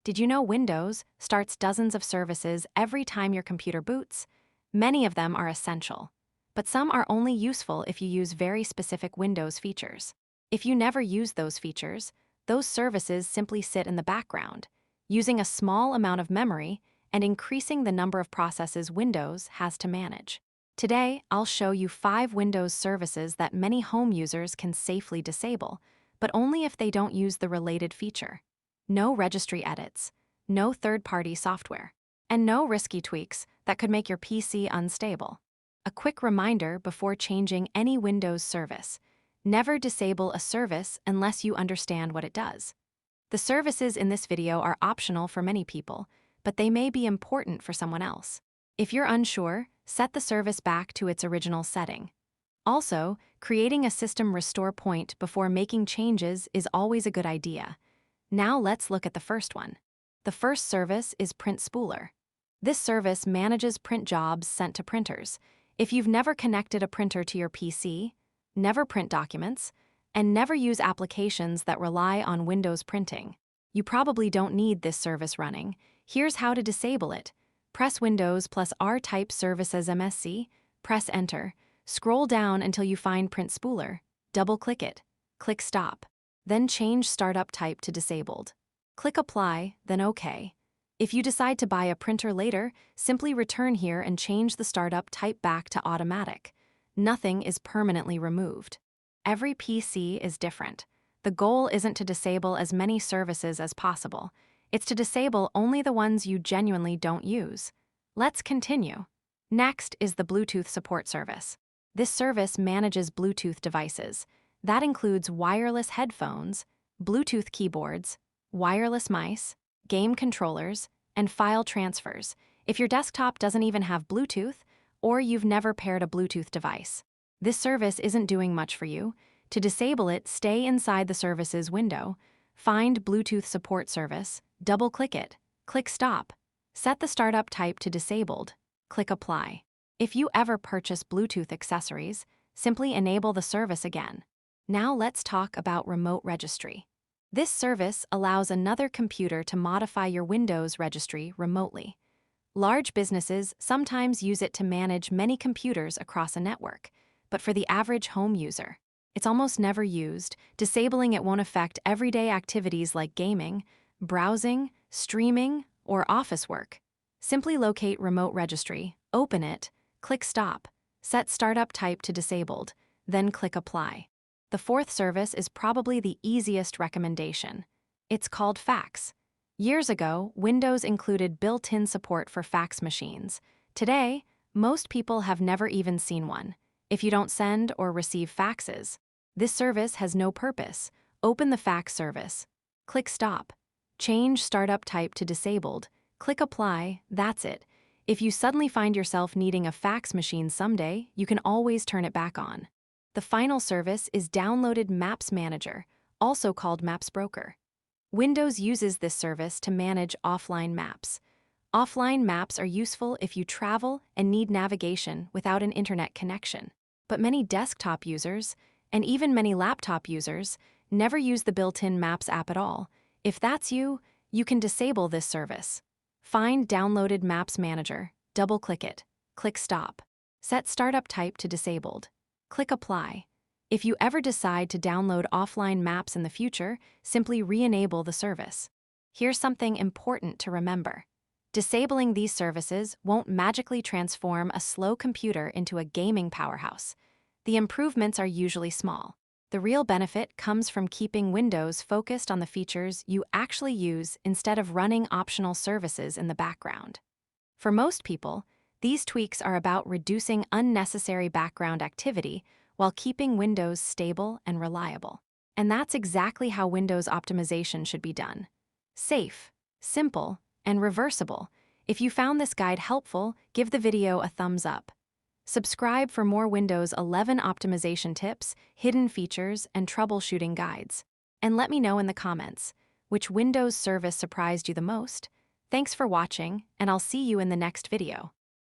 Did you know Windows starts dozens of services every time your computer boots? Many of them are essential, but some are only useful if you use very specific Windows features. If you never use those features, those services simply sit in the background, using a small amount of memory and increasing the number of processes Windows has to manage. Today, I'll show you 5 Windows services that many home users can safely disable, but only if they don't use the related feature. No registry edits, no third-party software, and no risky tweaks that could make your PC unstable. A quick reminder before changing any Windows service: never disable a service unless you understand what it does. The services in this video are optional for many people, but they may be important for someone else. If you're unsure, set the service back to its original setting. Also, creating a system restore point before making changes is always a good idea. Now let's look at the first one. The first service is Print Spooler. This service manages print jobs sent to printers. If you've never connected a printer to your PC, never print documents, and never use applications that rely on Windows printing, you probably don't need this service running. Here's how to disable it. Press Windows plus R, type service as MSC, press Enter, scroll down until you find Print Spooler, double-click it, click Stop, then change Startup Type to Disabled. Click Apply, then OK. If you decide to buy a printer later, simply return here and change the startup type back to Automatic. Nothing is permanently removed. Every PC is different. The goal isn't to disable as many services as possible. It's to disable only the ones you genuinely don't use. Let's continue. Next is the Bluetooth support service. This service manages Bluetooth devices. That includes wireless headphones, Bluetooth keyboards, wireless mice, game controllers, and file transfers. If your desktop doesn't even have Bluetooth, or you've never paired a Bluetooth device, this service isn't doing much for you. To disable it, stay inside the Services window, find Bluetooth Support Service, double-click it, click Stop, set the startup type to Disabled, click Apply. If you ever purchase Bluetooth accessories, simply enable the service again. Now let's talk about Remote Registry. This service allows another computer to modify your Windows registry remotely. Large businesses sometimes use it to manage many computers across a network, but for the average home user, it's almost never used. Disabling it won't affect everyday activities like gaming, browsing, streaming, or office work. Simply locate Remote Registry, open it, click Stop, set Startup Type to Disabled, then click Apply. The fourth service is probably the easiest recommendation. It's called Fax. Years ago, Windows included built-in support for fax machines. Today, most people have never even seen one. If you don't send or receive faxes, this service has no purpose. Open the fax service, click Stop, change Startup Type to Disabled, click Apply, that's it. If you suddenly find yourself needing a fax machine someday, you can always turn it back on. The final service is Downloaded Maps Manager, also called Maps Broker. Windows uses this service to manage offline maps. Offline maps are useful if you travel and need navigation without an internet connection. But many desktop users, and even many laptop users, never use the built-in Maps app at all. If that's you, you can disable this service. Find Downloaded Maps Manager, double-click it, click Stop, set Startup Type to Disabled, click Apply. If you ever decide to download offline maps in the future, simply re-enable the service. Here's something important to remember. Disabling these services won't magically transform a slow computer into a gaming powerhouse. The improvements are usually small. The real benefit comes from keeping Windows focused on the features you actually use instead of running optional services in the background. For most people, these tweaks are about reducing unnecessary background activity while keeping Windows stable and reliable. And that's exactly how Windows optimization should be done. Safe, simple, and reversible. If you found this guide helpful, give the video a thumbs up. Subscribe for more Windows 11 optimization tips, hidden features, and troubleshooting guides. And let me know in the comments, which Windows service surprised you the most? Thanks for watching, and I'll see you in the next video.